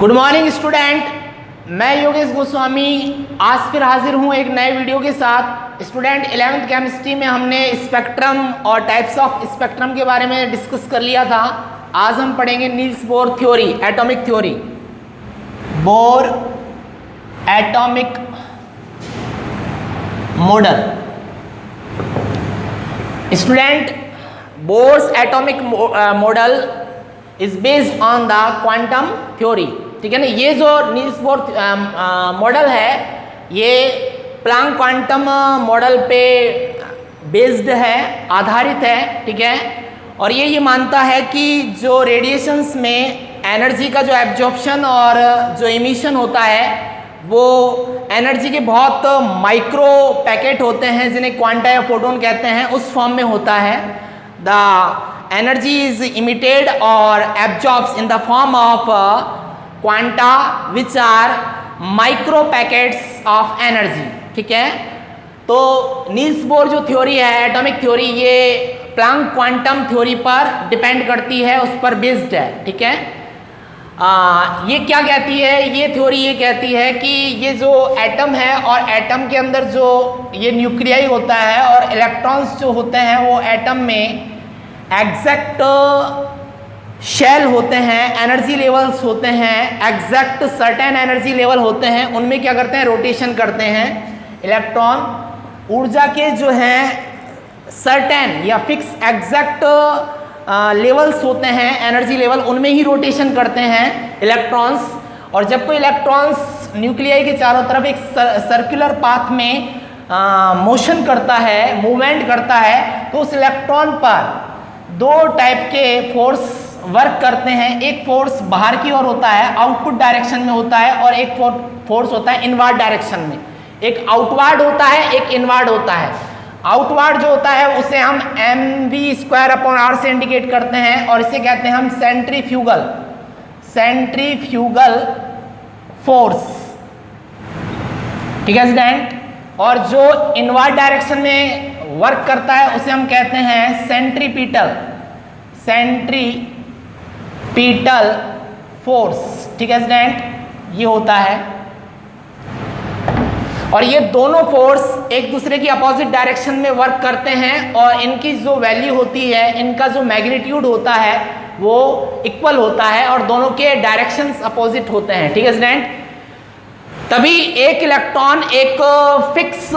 Good morning student, मैं योगेश गोस्वामी आज फिर हाजिर हूँ एक नए वीडियो के साथ। स्टूडेंट 11th केमिस्ट्री में हमने स्पेक्ट्रम और टाइप्स ऑफ स्पेक्ट्रम के बारे में डिस्कस कर लिया था। आज हम पढ़ेंगे Niels Bohr theory, atomic theory, bore atomic model. Student, Bohr's atomic model is based on the quantum theory. ठीक है ना। ये जो नील्स बोर मॉडल है ये प्लैंक क्वांटम मॉडल पे बेस्ड है, आधारित है। ठीक है। और ये मानता है कि जो रेडिएशंस में एनर्जी का जो एब्जॉर्प्शन और जो इमिशन होता है वो एनर्जी के बहुत माइक्रो पैकेट होते हैं जिन्हें क्वांटा या फोटोन कहते हैं, उस फॉर्म में होता है। द एनर्जी इज इमिटेड और absorbs in the form of quanta which are micro packets of energy. ठीक है। तो नील्स बोर जो थ्योरी है, एटॉमिक थ्योरी, ये प्लैंक क्वांटम थ्योरी पर डिपेंड करती है, उस पर बेस्ड है। ठीक है। ये क्या कहती है, ये थ्योरी ये कहती है कि ये जो एटम है और एटम के अंदर जो ये न्यूक्लियाई होता है और इलेक्ट्रॉन्स जो होते हैं वो एटम में एग्जैक्ट शेल होते हैं, एनर्जी लेवल्स होते हैं, एग्जैक्ट सर्टेन एनर्जी लेवल होते हैं। उनमें क्या करते हैं, रोटेशन करते हैं। इलेक्ट्रॉन ऊर्जा के जो हैं सर्टेन या फिक्स एग्जैक्ट लेवल्स होते हैं, एनर्जी लेवल, उनमें ही रोटेशन करते हैं इलेक्ट्रॉन्स। और जब कोई इलेक्ट्रॉन्स न्यूक्लियाई के चारों तरफ एक सर्कुलर पाथ में मोशन करता है, मूवमेंट करता है, तो उस इलेक्ट्रॉन पर दो टाइप के फोर्स वर्क करते हैं। एक फोर्स बाहर की ओर होता है, आउटपुट डायरेक्शन में होता है, और एक फोर्स होता है इनवर्ड डायरेक्शन में। एक आउटवर्ड होता है, एक इनवर्ड होता है। आउटवर्ड जो होता है उसे हम mv²/r से इंडिकेट करते हैं और इसे कहते हैं हम सेंट्रीफ्यूगल फोर्स। ठीक है स्टूडेंट। और जो इनवर्ड डायरेक्शन में वर्क करता है उसे हम कहते हैं सेंट्रीपिटल फोर्स। ठीक है स्टूडेंट, ये होता है। और ये दोनों फोर्स एक दूसरे की अपोजिट डायरेक्शन में वर्क करते हैं और इनकी जो वैल्यू होती है, इनका जो मैग्नीट्यूड होता है वो इक्वल होता है और दोनों के डायरेक्शंस अपोजिट होते हैं। ठीक है स्टूडेंट। तभी एक इलेक्ट्रॉन एक फिक्स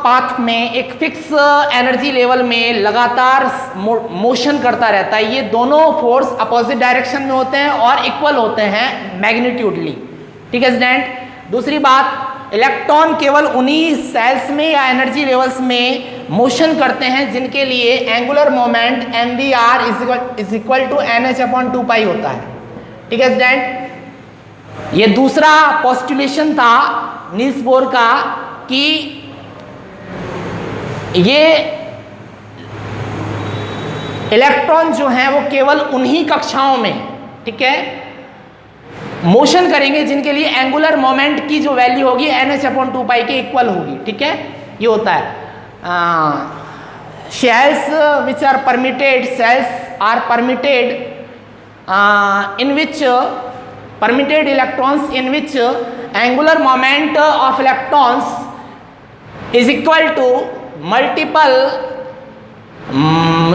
पाथ में, एक फिक्स एनर्जी लेवल में लगातार मोशन करता रहता है। ये दोनों फोर्स अपोजिट डायरेक्शन में होते हैं और इक्वल होते हैं मैग्नीट्यूडली। ठीक है स्टूडेंट। दूसरी बात, इलेक्ट्रॉन केवल उन्हीं सेल्स में या एनर्जी लेवल्स में मोशन करते हैं जिनके लिए angular momentum mvr is equal to nh/2π होता है। ठीक है स्टूडेंट। ये दूसरा पोस्टुलेशन था नील्स बोर का कि ये इलेक्ट्रॉन जो हैं वो केवल उन्हीं कक्षाओं में, ठीक है, मोशन करेंगे जिनके लिए एंगुलर मोमेंट की जो वैल्यू होगी nh/2π के इक्वल होगी। ठीक है, ये होता है। Shells which are permitted, shells are permitted in which permitted electrons in which angular moment of electrons is equal to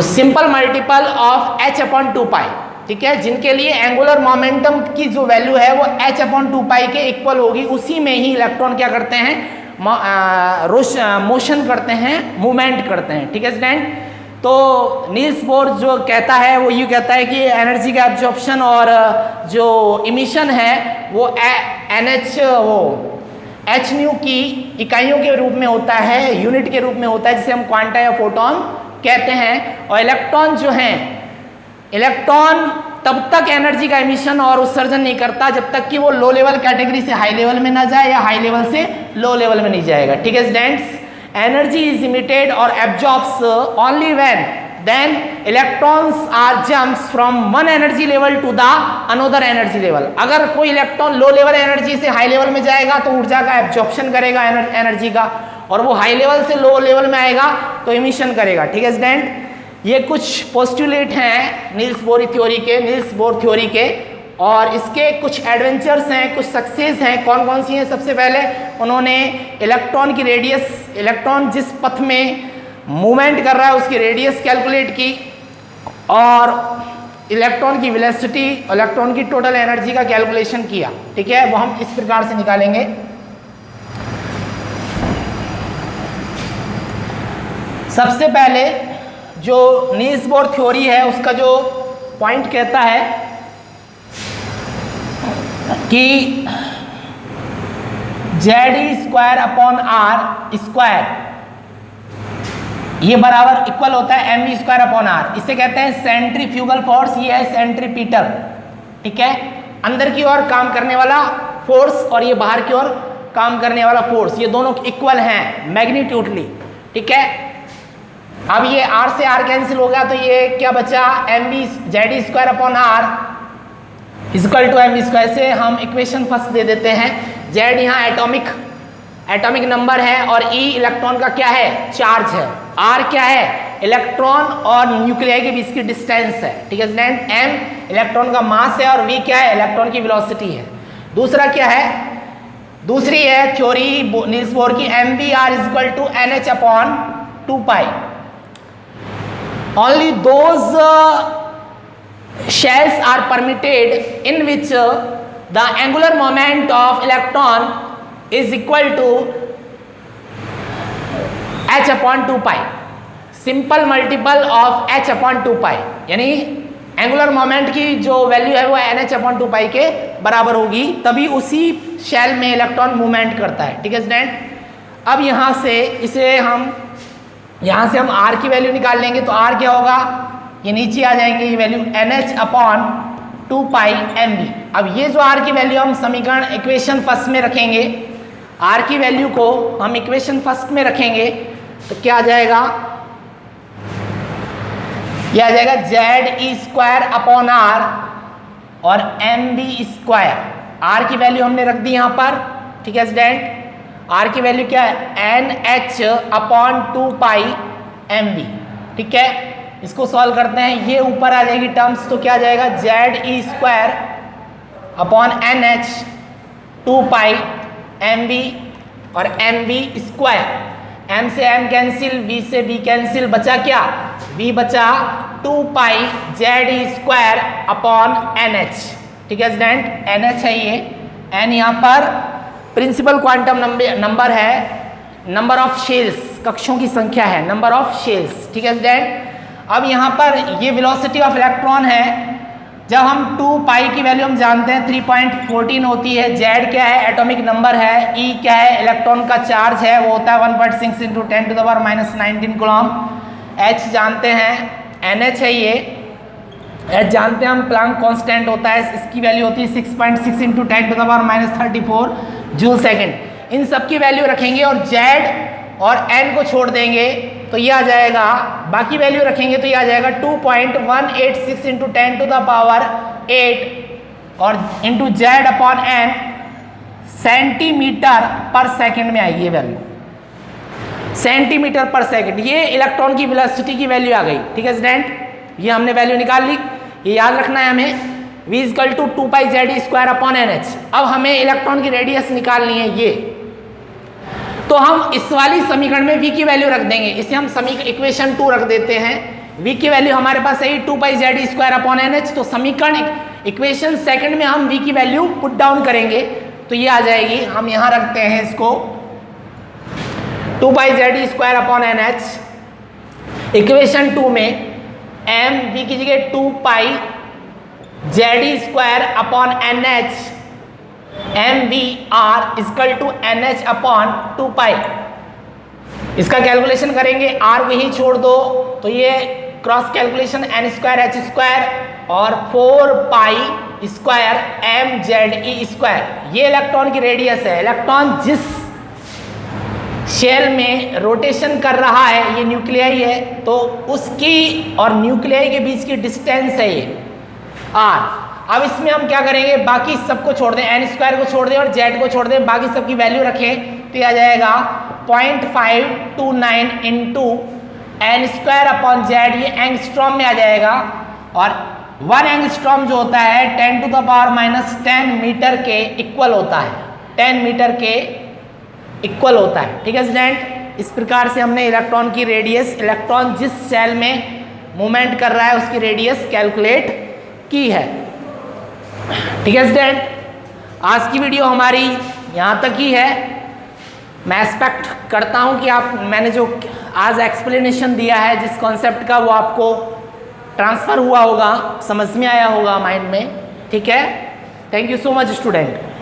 simple multiple of h/2π। ठीक है, जिनके लिए एंगुलर मोमेंटम की जो वैल्यू है वो h/2π के इक्वल होगी। उसी में ही इलेक्ट्रॉन क्या करते हैं, मोशन करते हैं, मूवमेंट करते हैं। ठीक है स्टूडेंट। तो नील्स बोर जो कहता है वो यूँ कहता है कि एनर्जी का एब्जॉर्प्शन और जो इमिशन है वो एच न्यू की इकाइयों के रूप में होता है, यूनिट के रूप में होता है, जिसे हम क्वांटा या फोटोन कहते हैं। और इलेक्ट्रॉन जो हैं, इलेक्ट्रॉन तब तक एनर्जी का इमिशन और उत्सर्जन नहीं करता जब तक कि वो लो लेवल कैटेगरी से हाई लेवल में ना जाए या हाई लेवल से लो लेवल में नहीं जाएगा। ठीक है students. Energy is emitted or absorbs only when then electrons are jumps from one energy level to the another energy level। अगर कोई इलेक्ट्रॉन लो लेवल एनर्जी से हाई लेवल में जाएगा तो ऊर्जा का एब्जॉर्प्शन करेगा एनर्जी का, और वो हाई लेवल से लो लेवल में आएगा तो इमिशन करेगा। ठीक है स्टूडेंट। ये कुछ पोस्टुलेट हैं नील्स बोर थ्योरी के, और इसके कुछ एडवेंचर्स हैं, कुछ सक्सेस हैं। कौन कौन सी हैं? सबसे पहले उन्होंने इलेक्ट्रॉन की रेडियस, इलेक्ट्रॉन जिस पथ में मूवमेंट कर रहा है उसकी रेडियस कैलकुलेट की, और इलेक्ट्रॉन की वेलोसिटी, इलेक्ट्रॉन की टोटल एनर्जी का कैलकुलेशन किया। ठीक है, वो हम इस प्रकार से निकालेंगे। सबसे पहले जो नील्स बोर थ्योरी है उसका जो पॉइंट कहता है कि Z² अपॉन R स्क्वायर ये बराबर इक्वल होता है mv² अपॉन R। इसे कहते हैं सेंट्रीफ्यूगल फोर्स, ये है सेंट्रीपीटल। ठीक है, अंदर की ओर काम करने वाला फोर्स और ये बाहर की ओर काम करने वाला फोर्स, ये दोनों इक्वल हैं मैग्नीट्यूडली। ठीक है, अब ये R से R कैंसिल हो गया तो ये क्या बचा? Z² upon R equal to mv²। से हम इक्वेशन फर्स्ट दे देते हैं। Z यहाँ एटॉमिक नंबर है और E इलेक्ट्रॉन का क्या है? चार्ज है। R क्या है? इलेक्ट्रॉन और न्यूक्लियाई के बीच की डिस्टेंस है। ठीक है स्टूडेंट, M इलेक्ट्रॉन का मास है और V क्या है? इलेक्ट्रॉन की वेलोसिटी है। दूसरा क्या है? दूसरी है थ्योरी नील्स बोर की, mvr equal to nh upon 2π। Only those shells are permitted in which the angular moment of electron is equal to h upon 2π, simple multiple of h upon 2π, यानी angular moment की जो value है वो nh upon 2π के बराबर होगी, तभी उसी शेल में इलेक्ट्रॉन मूवमेंट करता है। ठीक है स्टूडेंट, अब यहाँ से हम R की वैल्यू निकाल लेंगे तो R क्या होगा? ये नीचे आ जाएंगे ये वैल्यू nh अपॉन 2π mv। अब ये जो R की वैल्यू हम समीकरण इक्वेशन फर्स्ट में रखेंगे, R की वैल्यू को हम इक्वेशन फर्स्ट में रखेंगे तो क्या आ जाएगा? ये आ जाएगा Ze² अपॉन R और mv²। R की वैल्यू हमने रख दी यहाँ पर। ठीक है स्टूडेंट, R की वैल्यू क्या है? nh upon 2π mv। ठीक है, इसको सॉल्व करते हैं, ये ऊपर आ जाएगी टर्म्स तो क्या आ जाएगा? Ze² अपॉन nh 2π mv और mv²। m से m कैंसिल, v से v कैंसिल, बचा क्या? v बचा 2π Ze² अपॉन nh। ठीक है स्टूडेंट, nh है ये, n यहाँ पर प्रिंसिपल क्वांटम नंबर है, नंबर ऑफ शेल्स, कक्षों की संख्या है, नंबर ऑफ शेल्स। ठीक है स्टूडेंट, अब यहाँ पर ये वेलोसिटी ऑफ इलेक्ट्रॉन है। जब हम 2π की वैल्यू हम जानते हैं 3.14 होती है। Z क्या है? एटॉमिक नंबर है। E क्या है? इलेक्ट्रॉन का चार्ज है, वो होता है 1.6 × 10⁻⁻19 कूलम। H जानते हैं, NH है ये, H जानते हैं हम, प्लांक कांस्टेंट होता है, इसकी वैल्यू होती है 6.6 × 10⁻34 जूल सेकेंड। इन सब की वैल्यू रखेंगे और Z और N को छोड़ देंगे तो ये आ जाएगा, बाकी वैल्यू रखेंगे तो ये आ जाएगा 2.186 × 10⁸ और into Z upon N centimetre पर सेकेंड में आएगी ये वैल्यू, सेंटीमीटर पर सेकेंड। ये इलेक्ट्रॉन की वेलोसिटी की वैल्यू आ गई। ठीक है स्टूडेंट, ये हमने वैल्यू निकाल ली, ये याद रखना है हमें, v equal to 2π Z² upon nh। अब हमें इलेक्ट्रॉन की रेडियस निकालनी है ये, तो हम इस वाली समीकरण में v की वैल्यू रख देंगे, इसे हम इक्वेशन 2 रख देते हैं। v की वैल्यू हमारे पास है 2π Z² अपॉन nh, तो समीकरण इक्वेशन सेकंड में हम v की वैल्यू पुट डाउन करेंगे तो ये आ जाएगी, हम यहाँ रखते हैं इसको 2π Z² अपॉन nh। इक्वेशन 2 में m v की जगह 2π Z² upon nh, mvr equal to nh upon 2π। इसका कैलकुलेशन करेंगे, r को ही छोड़ दो तो ये क्रॉस कैलकुलेशन n² h² और 4π² mze²। ये इलेक्ट्रॉन की रेडियस है। इलेक्ट्रॉन जिस शेल में रोटेशन कर रहा है, ये न्यूक्लियाई है, तो उसकी और न्यूक्लियाई के बीच की डिस्टेंस है ये r। अब इसमें हम क्या करेंगे, बाकी सबको छोड़ दें, n² को छोड़ दें और z को छोड़ दें, बाकी सबकी वैल्यू रखें तो ये आ जाएगा 0.529 इंटू n² अपॉन z, ये एंगस्ट्रॉम में आ जाएगा, और 1 एंगस्ट्रॉम जो होता है 10⁻⁻10 मीटर के इक्वल होता है, 10 मीटर के इक्वल होता है। ठीक है स्टूडेंट, इस प्रकार से हमने इलेक्ट्रॉन की रेडियस, इलेक्ट्रॉन जिस सेल में मूवमेंट कर रहा है उसकी रेडियस कैलकुलेट की है। ठीक है स्टूडेंट, आज की वीडियो हमारी यहाँ तक ही है। मैं एक्सपेक्ट करता हूँ कि मैंने जो आज एक्सप्लेनेशन दिया है जिस कॉन्सेप्ट का, वो आपको ट्रांसफ़र हुआ होगा, समझ में आया होगा माइंड में। ठीक है, thank you so much student.